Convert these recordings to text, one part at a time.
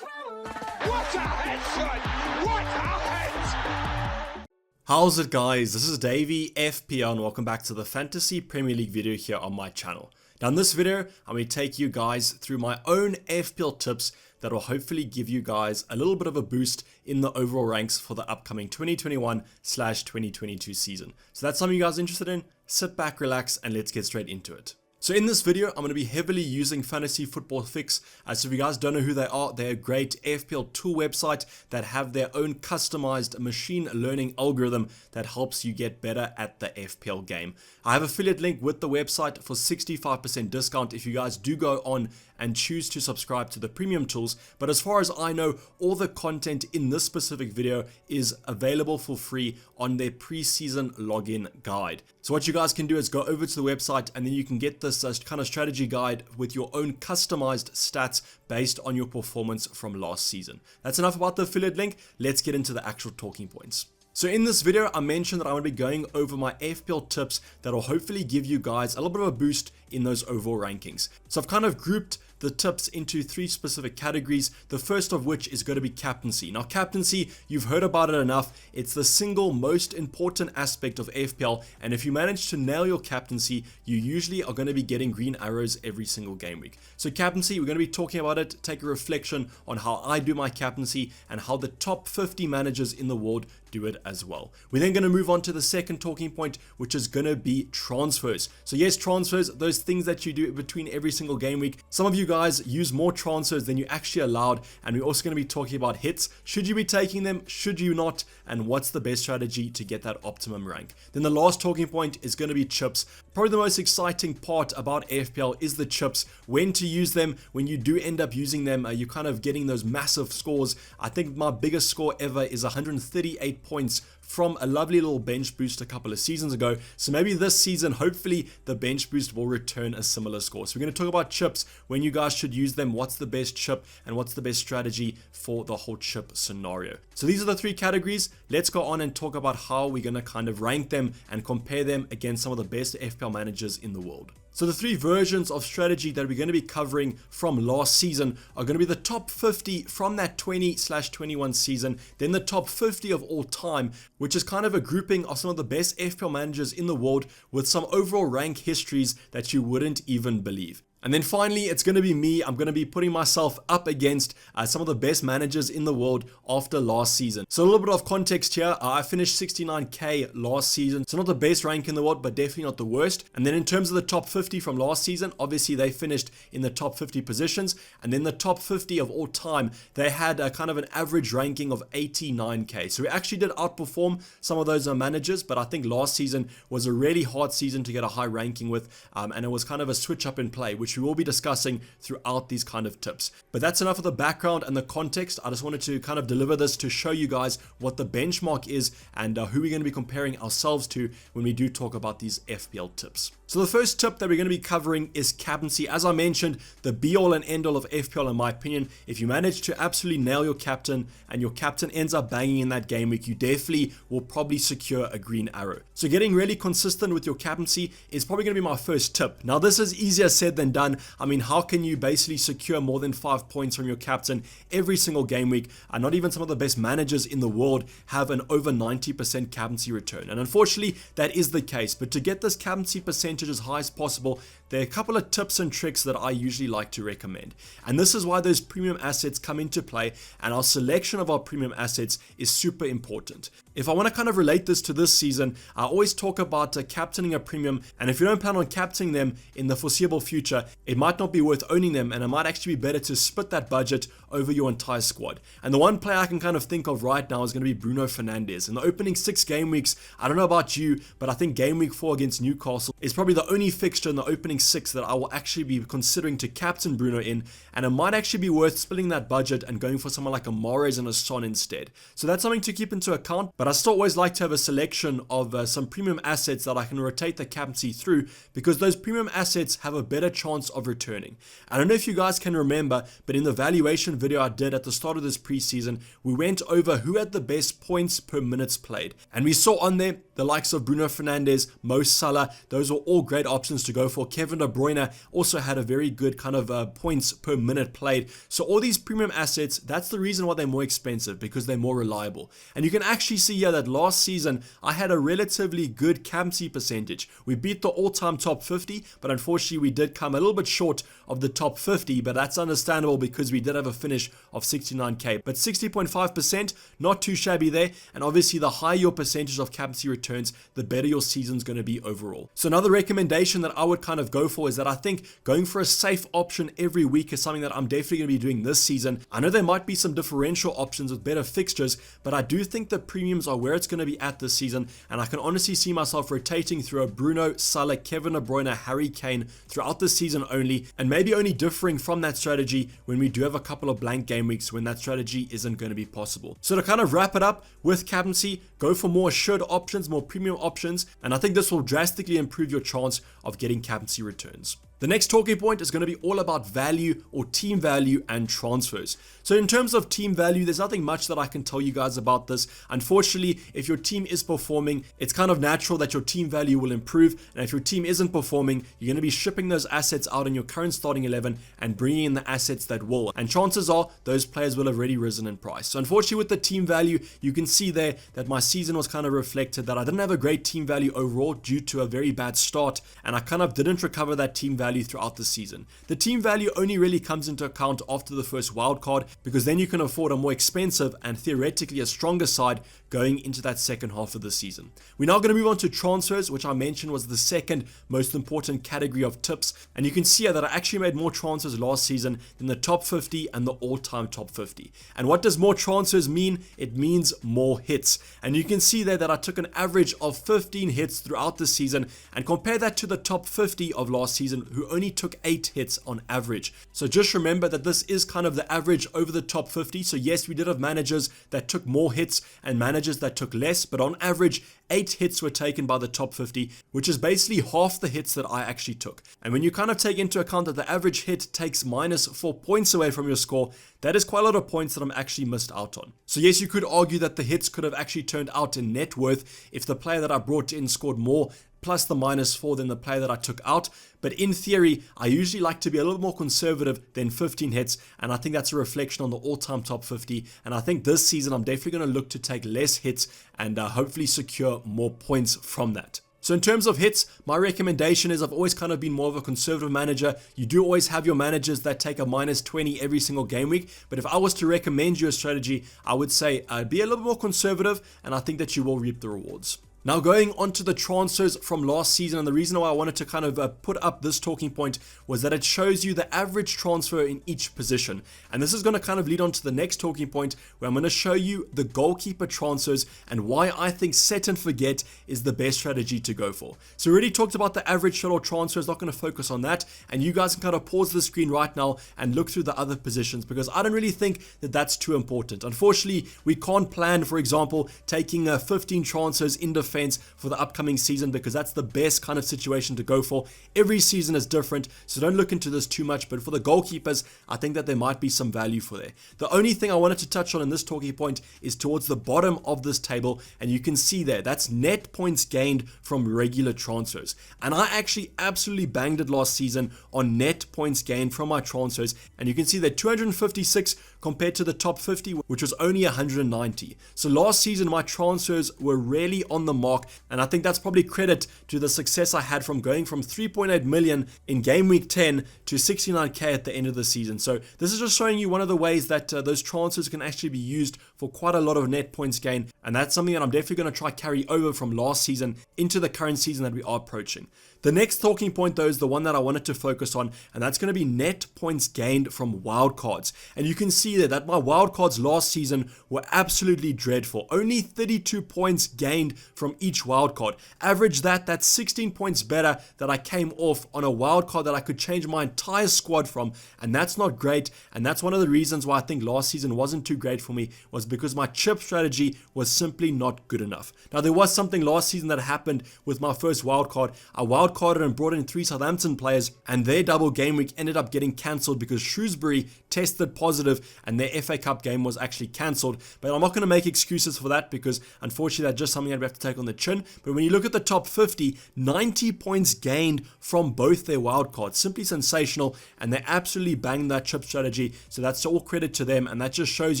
What a headshot! What a head! How's it, guys? This is Dayvy FPL and welcome back to the Fantasy Premier League video here on my channel. Now in this video, I'm going to take you guys through my own FPL tips that will hopefully give you guys a little bit of a boost in the overall ranks for the upcoming 2021/2022 season. So that's something you guys are interested in? Sit back, relax, and let's get straight into it. So in this video, I'm going to be heavily using Fantasy Football Fix. So if you guys don't know who they are, they're a great FPL tool website that have their own customized machine learning algorithm that helps you get better at the FPL game. I have an affiliate link with the website for 65% discount if you guys do go on and choose to subscribe to the premium tools. But as far as I know, all the content in this specific video is available for free on their preseason login guide. So what you guys can do is go over to the website and then you can get this kind of strategy guide with your own customized stats based on your performance from last season. That's enough about the affiliate link. Let's get into the actual talking points. So in this video, I mentioned that I'm going to be going over my FPL tips that will hopefully give you guys a little bit of a boost in those overall rankings. So I've kind of grouped the tips into three specific categories, the first of which is going to be captaincy. Now captaincy, you've heard about it enough. It's the single most important aspect of FPL, and if you manage to nail your captaincy, you usually are going to be getting green arrows every single game week. So captaincy, we're going to be talking about it, take a reflection on how I do my captaincy and how the top 50 managers in the world do it as well. We're then going to move on to the second talking point, which is going to be transfers. So yes, transfers, those things that you do between every single game week. Some of you guys use more transfers than you actually allowed, and we're also going to be talking about hits. Should you be taking them? Should you not? And what's the best strategy to get that optimum rank? Then the last talking point is going to be chips. Probably the most exciting part about FPL is the chips, when to use them. When you do end up using them, you're kind of getting those massive scores. I think my biggest score ever is 138 points from a lovely little bench boost a couple of seasons ago. So maybe this season, hopefully the bench boost will return a similar score. So we're going to talk about chips, when you guys should use them, what's the best chip, and what's the best strategy for the whole chip scenario. So these are the three categories. Let's go on and talk about how we're going to kind of rank them and compare them against some of the best FPL managers in the world. So the three versions of strategy that we're going to be covering from last season are going to be the top 50 from that 20/21 season, then the top 50 of all time, which is kind of a grouping of some of the best FPL managers in the world with some overall rank histories that you wouldn't even believe. And then finally, it's going to be me. I'm going to be putting myself up against some of the best managers in the world after last season. So a little bit of context here. I finished 69k last season. So not the best rank in the world, but definitely not the worst. And then in terms of the top 50 from last season, obviously they finished in the top 50 positions. And then the top 50 of all time, they had a kind of an average ranking of 89k. So we actually did outperform some of those managers, but I think last season was a really hard season to get a high ranking with. And it was kind of a switch up in play, which we will be discussing throughout these kind of tips. But that's enough of the background and the context. I just wanted to kind of deliver this to show you guys what the benchmark is and who we're going to be comparing ourselves to when we do talk about these FPL tips. So the first tip that we're going to be covering is captaincy. As I mentioned, the be all and end all of FPL in my opinion. If you manage to absolutely nail your captain and your captain ends up banging in that game week, you definitely will probably secure a green arrow. So getting really consistent with your captaincy is probably going to be my first tip. Now this is easier said than done. I mean, how can you basically secure more than 5 points from your captain every single game week? And not even some of the best managers in the world have an over 90% captaincy return. And unfortunately, that is the case. But to get this captaincy percentage as high as possible, there are a couple of tips and tricks that I usually like to recommend. And this is why those premium assets come into play, and our selection of our premium assets is super important. If I want to kind of relate this to this season, I always talk about captaining a premium, and if you don't plan on captaining them in the foreseeable future, it might not be worth owning them, and it might actually be better to split that budget over your entire squad. And the one player I can kind of think of right now is going to be Bruno Fernandes. In the opening 6 game weeks, I don't know about you, but I think game week 4 against Newcastle is probably the only fixture in the opening 6 that I will actually be considering to captain Bruno in, and it might actually be worth splitting that budget and going for someone like a Mahrez and a Son instead. So that's something to keep into account, but I still always like to have a selection of some premium assets that I can rotate the captaincy through, because those premium assets have a better chance of returning. I don't know if you guys can remember, but in the valuation video I did at the start of this preseason, we went over who had the best points per minutes played, and we saw on there the likes of Bruno Fernandes, Mo Salah. Those are all great options to go for. Kevin Kevin De Bruyne also had a very good kind of points per minute played. So all these premium assets, that's the reason why they're more expensive, because they're more reliable. And you can actually see here that last season I had a relatively good captaincy percentage. We beat the all-time top 50, but unfortunately we did come a little bit short of the top 50, but that's understandable because we did have a finish of 69k. But 60.5%, not too shabby there, and obviously the higher your percentage of captaincy returns, the better your season's going to be overall. So another recommendation that I would kind of go for is that I think going for a safe option every week is something that I'm definitely going to be doing this season. I know there might be some differential options with better fixtures, but I do think the premiums are where it's going to be at this season, and I can honestly see myself rotating through a Bruno, Salah, Kevin De Bruyne, Harry Kane throughout the season only, and maybe only differing from that strategy when we do have a couple of blank game weeks when that strategy isn't going to be possible. So to kind of wrap it up with captaincy, go for more assured options, more premium options, and I think this will drastically improve your chance of getting captaincy returns. The next talking point is going to be all about value or team value and transfers. So in terms of team value, there's nothing much that I can tell you guys about this. Unfortunately, if your team is performing, it's kind of natural that your team value will improve. And if your team isn't performing, you're going to be shipping those assets out in your current starting 11 and bringing in the assets that will. And chances are those players will have already risen in price. So unfortunately with the team value, you can see there that my season was kind of reflected that I didn't have a great team value overall due to a very bad start. And I kind of didn't recover that team value throughout the season. The team value only really comes into account after the first wild card, because then you can afford a more expensive and theoretically a stronger side going into that second half of the season. We're now going to move on to transfers, which I mentioned was the second most important category of tips, and you can see here that I actually made more transfers last season than the top 50 and the all-time top 50. And what does more transfers mean? It means more hits, and you can see there that I took an average of 15 hits throughout the season, and compare that to the top 50 of last season who only took 8 hits on average. So just remember that this is kind of the average over the top 50. So yes, we did have managers that took more hits and managers that took less, but on average 8 hits were taken by the top 50, which is basically half the hits that I actually took. And when you kind of take into account that the average hit takes -4 points away from your score, that is quite a lot of points that I'm actually missed out on. So yes, you could argue that the hits could have actually turned out in net worth if the player that I brought in scored more plus the -4 than the player that I took out. But in theory, I usually like to be a little more conservative than 15 hits, and I think that's a reflection on the all-time top 50. And I think this season I'm definitely going to look to take less hits and hopefully secure more points from that. So in terms of hits, my recommendation is I've always kind of been more of a conservative manager. You do always have your managers that take a -20 every single game week, but if I was to recommend you a strategy, I would say be a little more conservative, and I think that you will reap the rewards. Now going on to the transfers from last season, and the reason why I wanted to kind of put up this talking point was that it shows you the average transfer in each position. And this is going to kind of lead on to the next talking point, where I'm going to show you the goalkeeper transfers and why I think set and forget is the best strategy to go for. So we already talked about the average shuttle transfers, not going to focus on that, and you guys can kind of pause the screen right now and look through the other positions, because I don't really think that that's too important. Unfortunately, we can't plan, for example, taking 15 transfers in defense for the upcoming season, because that's the best kind of situation to go for. Every season is different, so don't look into this too much, but for the goalkeepers, I think that there might be some value for there. The only thing I wanted to touch on in this talking point is towards the bottom of this table, and you can see there, that's net points gained from regular transfers. And I actually absolutely banged it last season on net points gained from my transfers, and you can see that 256 compared to the top 50, which was only 190. So last season, my transfers were really on the mark, and I think that's probably credit to the success I had from going from 3.8 million in game week 10 to 69k at the end of the season. So this is just showing you one of the ways that those transfers can actually be used for quite a lot of net points gain, and that's something that I'm definitely going to try carry over from last season into the current season that we are approaching. The next talking point though is the one that I wanted to focus on, and that's going to be net points gained from wildcards. And you can see there that my wildcards last season were absolutely dreadful. Only 32 points gained from each wildcard. Average that, that's 16 points better that I came off on a wildcard that I could change my entire squad from, and that's not great. And that's one of the reasons why I think last season wasn't too great for me, was because my chip strategy was simply not good enough. Now there was something last season that happened with my first wildcard. I wildcarded and brought in 3 Southampton players, and their double game week ended up getting cancelled because Shrewsbury tested positive and their FA Cup game was actually cancelled. But I'm not going to make excuses for that, because unfortunately that's just something that we have to take on the chin. But when you look at the top 50, 90 points gained from both their wildcards. Simply sensational, and they absolutely banged that chip strategy. So that's all credit to them, and that just shows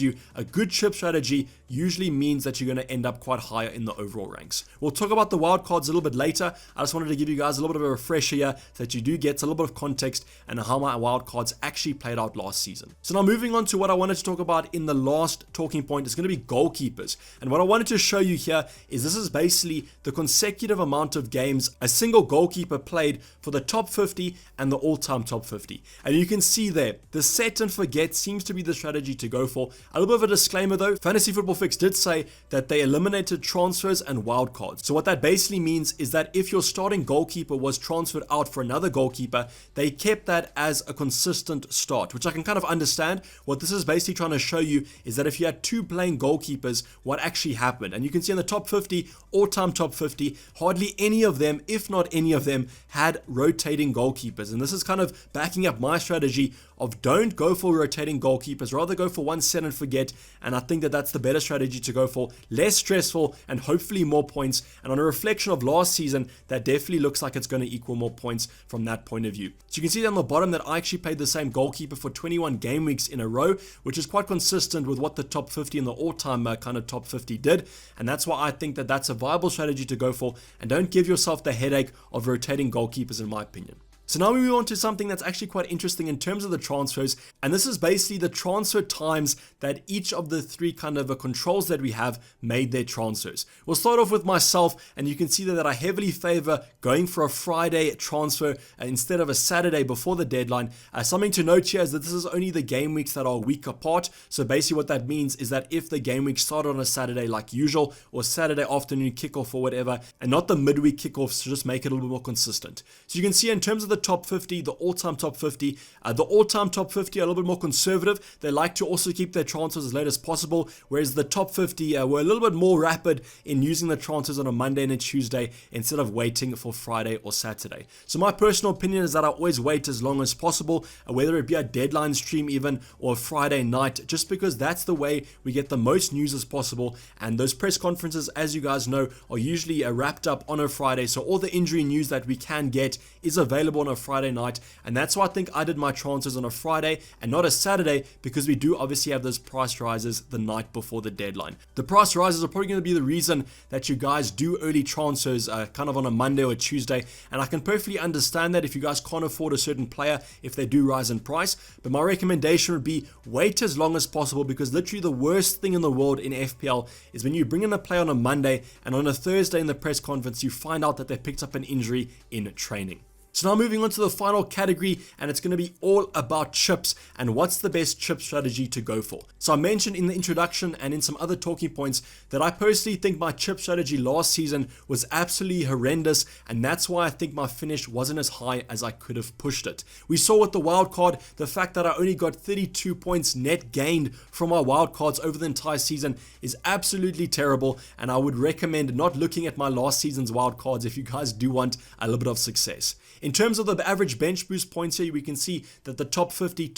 you a good chip strategy usually means that you're going to end up quite higher in the overall ranks. We'll talk about the wildcards a little bit later. I just wanted to give you guys a little bit of a refresher here so that you do get a little bit of context and how my wildcards actually played out last season. So now moving on to what I wanted to talk about in the last talking point is going to be goalkeepers. And what I wanted to show you here is this is basically the consecutive amount of games a single goalkeeper played for the top 50 and the all-time top 50. And you can see there, the set and forget seems to be the strategy to go for. A little bit of a disclaimer though, Fantasy Football Fix did say that they eliminated transfers and wildcards. So what that basically means is that if your starting goalkeeper was transferred out for another goalkeeper, they kept that as a consistent start, which I can kind of understand. What this is basically trying to show you is that if you had two playing goalkeepers, what actually happened. And you can see in the top 50, all-time top 50, hardly any of them, if not any of them, had rotating goalkeepers. And this is kind of backing up my strategy of don't go for rotating goalkeepers, rather go for one set and forget. And I think that that's the better strategy to go for, less stressful and hopefully more points. And on a reflection of last season, that definitely looks like it's going to equal more points from that point of view. So you can see down the bottom that I actually played the same goalkeeper for 21 game weeks in a row, which is quite consistent with what the top 50 and the all-time kind of top 50 did. And that's why I think that that's a viable strategy to go for, and don't give yourself the headache of rotating goalkeepers in my opinion. So now we move on to something that's actually quite interesting in terms of the transfers, and this is basically the transfer times that each of the three kind of controls that we have made their transfers. We'll start off with myself, and you can see that I heavily favor going for a Friday transfer instead of a Saturday before the deadline. Something to note here is that this is only the game weeks that are a week apart. So basically what that means is that if the game week started on a Saturday like usual, or Saturday afternoon kickoff or whatever, and not the midweek kickoffs, to just make it a little bit more consistent. So you can see in terms of the top 50, the all-time top 50. The all-time top 50 are a little bit more conservative. They like to also keep their transfers as late as possible, whereas the top 50 were a little bit more rapid in using the transfers on a Monday and a Tuesday instead of waiting for Friday or Saturday. So my personal opinion is that I always wait as long as possible, whether it be a deadline stream even or a Friday night, just because that's the way we get the most news as possible. And those press conferences, as you guys know, are usually wrapped up on a Friday. So all the injury news that we can get is available on a Friday night, and that's why I think I did my transfers on a Friday and not a Saturday, because we do obviously have those price rises the night before the deadline. The price rises are probably going to be the reason that you guys do early transfers kind of on a Monday or a Tuesday, and I can perfectly understand that if you guys can't afford a certain player if they do rise in price. But my recommendation would be wait as long as possible, because literally the worst thing in the world in FPL is when you bring in a player on a Monday and on a Thursday in the press conference you find out that they picked up an injury in training. So now moving on to the final category, and it's going to be all about chips and what's the best chip strategy to go for. So I mentioned in the introduction and in some other talking points that I personally think my chip strategy last season was absolutely horrendous, and that's why I think my finish wasn't as high as I could have pushed it. We saw with the wildcard, the fact that I only got 32 points net gained from my wildcards over the entire season is absolutely terrible, and I would recommend not looking at my last season's wildcards if you guys do want a little bit of success. In terms of the average bench boost points here, we can see that the top 50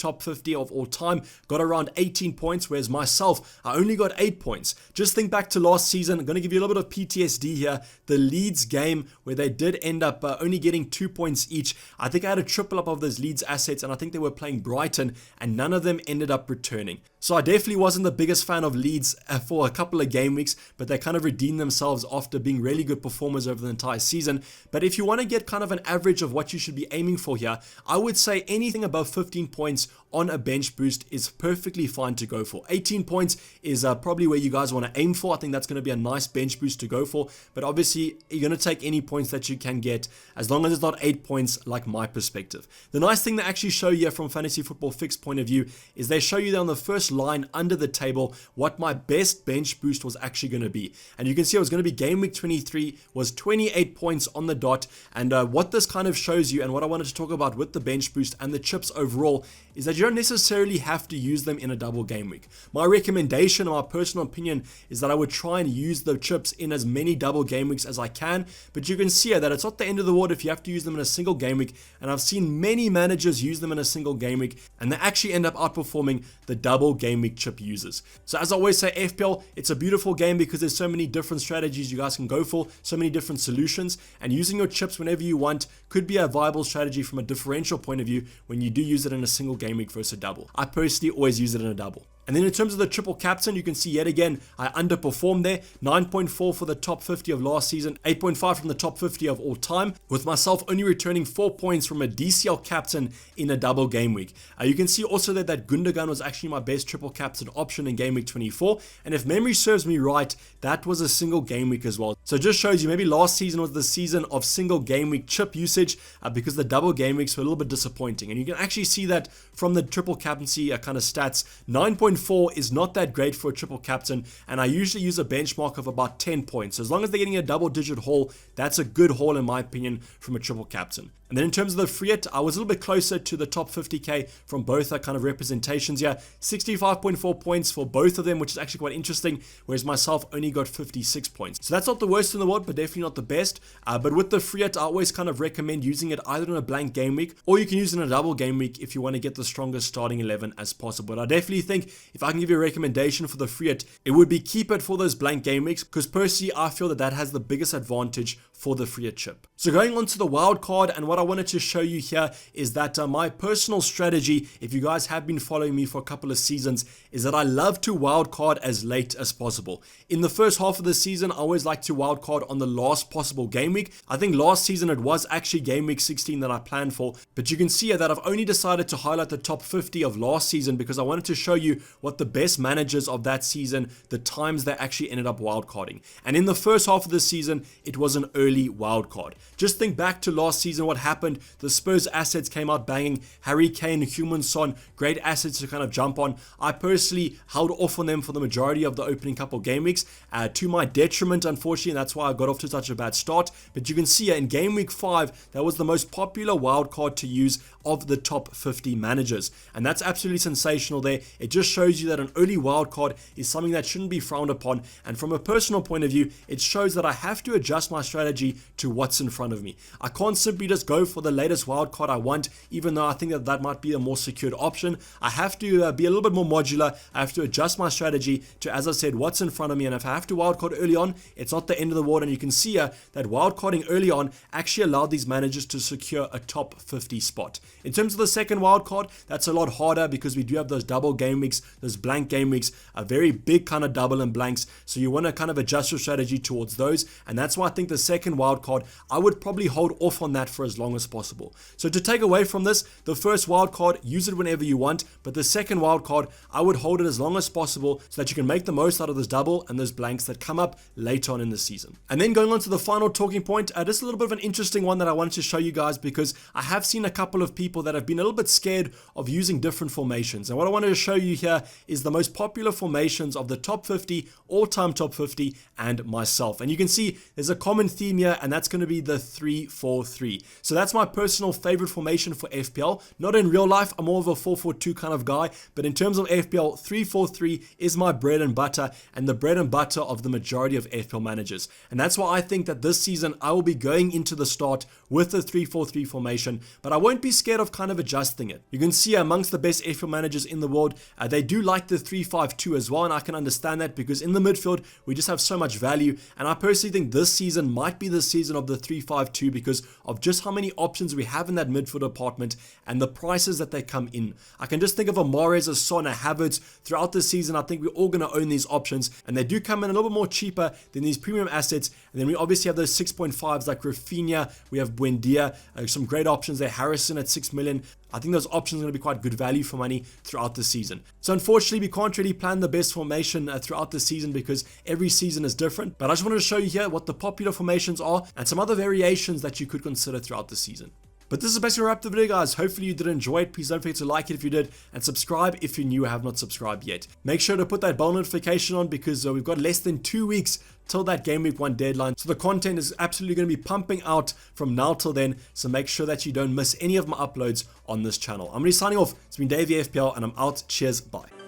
of all time got around 18 points, whereas myself, I only got 8 points. Just think back to last season. I'm going to give you a little bit of PTSD here. The Leeds game where they did end up only getting 2 points each. I think I had a triple up of those Leeds assets, and I think they were playing Brighton, and none of them ended up returning. So I definitely wasn't the biggest fan of Leeds for a couple of game weeks, but they kind of redeemed themselves after being really good performers over the entire season. But if you want to get kind of an average of what you should be aiming for here, I would say anything above 15 points on a bench boost is perfectly fine to go for. 18 points is probably where you guys want to aim for. I think that's going to be a nice bench boost to go for, but obviously you're going to take any points that you can get as long as it's not 8 points like my perspective. The nice thing they actually show here from Fantasy Football Fix point of view is they show you there on the first line under the table what my best bench boost was actually going to be, and you can see it was going to be game week 23 was 28 points on the dot. And what this kind of shows you, and what I wanted to talk about with the bench boost and the chips overall, is that you don't necessarily have to use them in a double game week. My recommendation, or my personal opinion, is that I would try and use the chips in as many double game weeks as I can, but you can see here that it's not the end of the world if you have to use them in a single game week, and I've seen many managers use them in a single game week, and they actually end up outperforming the double game week chip users. So as I always say, FPL, it's a beautiful game because there's so many different strategies you guys can go for, so many different solutions, and using your chips whenever you want could be a viable strategy from a differential point of view when you do use it in a single game week versus a double. I personally always use it in a double. And then in terms of the triple captain, you can see yet again, I underperformed there. 9.4 for the top 50 of last season, 8.5 from the top 50 of all time, with myself only returning 4 points from a DCL captain in a double game week. You can see also that Gundogan was actually my best triple captain option in game week 24. And if memory serves me right, that was a single game week as well. So it just shows you maybe last season was the season of single game week chip usage because the double game weeks were a little bit disappointing. And you can actually see that from the triple captaincy kind of stats. 9.4 is not that great for a triple captain, and I usually use a benchmark of about 10 points. So as long as they're getting a double digit haul, that's a good haul in my opinion from a triple captain. And then in terms of the free hit, I was a little bit closer to the top 50k from both kind of representations here. 65.4 points for both of them, which is actually quite interesting, whereas myself only got 56 points. So that's not the worst in the world, but definitely not the best. But with the free hit, I always kind of recommend using it either in a blank game week, or you can use it in a double game week if you want to get the strongest starting 11 as possible. But I definitely think if I can give you a recommendation for the free hit, it would be keep it for those blank game weeks, because personally I feel that has the biggest advantage for the free hit chip. So going on to the wild card, and what I wanted to show you here is that my personal strategy, if you guys have been following me for a couple of seasons, is that I love to wild card as late as possible. In the first half of the season, I always like to wild card on the last possible game week. I think last season it was actually game week 16 that I planned for, but you can see here that I've only decided to highlight the top 50 of last season because I wanted to show you what the best managers of that season, the times they actually ended up wildcarding. And in the first half of the season, it was an early wildcard. Just think back to last season, what happened. The Spurs assets came out banging. Harry Kane, Heung-min Son, great assets to kind of jump on. I personally held off on them for the majority of the opening couple game weeks, to my detriment, unfortunately, and that's why I got off to such a bad start. But you can see here in game week 5, that was the most popular wildcard to use of the top 50 managers. And that's absolutely sensational there. It just shows you that an early wildcard is something that shouldn't be frowned upon. And from a personal point of view, it shows that I have to adjust my strategy to what's in front of me. I can't simply just go for the latest wildcard I want, even though I think that might be a more secured option. I have to be a little bit more modular. I have to adjust my strategy to, as I said, what's in front of me. And if I have to wildcard early on, it's not the end of the world. And you can see here that wildcarding early on actually allowed these managers to secure a top 50 spot. In terms of the second wildcard, that's a lot harder because we do have those double game weeks, those blank game weeks, a very big kind of double and blanks. So you want to kind of adjust your strategy towards those. And that's why I think the second wildcard, I would probably hold off on that for as long as possible. So to take away from this, the first wildcard, use it whenever you want. But the second wildcard, I would hold it as long as possible so that you can make the most out of this double and those blanks that come up later on in the season. And then going on to the final talking point, just a little bit of an interesting one that I wanted to show you guys, because I have seen a couple of people that have been a little bit scared of using different formations. And what I wanted to show you here is the most popular formations of the top 50, all-time top 50, and myself. And you can see there's a common theme here, and that's going to be the 3-4-3. So that's my personal favorite formation for FPL. Not in real life, I'm more of a 4-4-2 kind of guy, but in terms of FPL, 3-4-3 is my bread and butter, and the bread and butter of the majority of FPL managers. And that's why I think that this season I will be going into the start with the 3-4-3 formation, but I won't be scared of kind of adjusting it. You can see amongst the best FPL managers in the world, they do like the 3-5-2 as well, and I can understand that because in the midfield we just have so much value. And I personally think this season might be the season of the 3-5-2 because of just how many options we have in that midfield department and the prices that they come in. I can just think of a Mahrez, a Son, a Havertz throughout the season. I think we're all going to own these options, and they do come in a little bit more cheaper than these premium assets. And then we obviously have those 6.5s like Rafinha, we have Buendia, some great options there. Harrison at 6 million. I think those options are going to be quite good value for money throughout the season. So unfortunately, we can't really plan the best formation throughout the season because every season is different. But I just wanted to show you here what the popular formations are and some other variations that you could consider throughout the season. But this is basically wrap the video, guys. Hopefully you did enjoy it. Please don't forget to like it if you did, and subscribe if you're new or have not subscribed yet. Make sure to put that bell notification on, because we've got less than 2 weeks till that game week 1 deadline. So the content is absolutely going to be pumping out from now till then. So make sure that you don't miss any of my uploads on this channel. I'm going to be signing off. It's been Dayvy FPL, and I'm out. Cheers. Bye.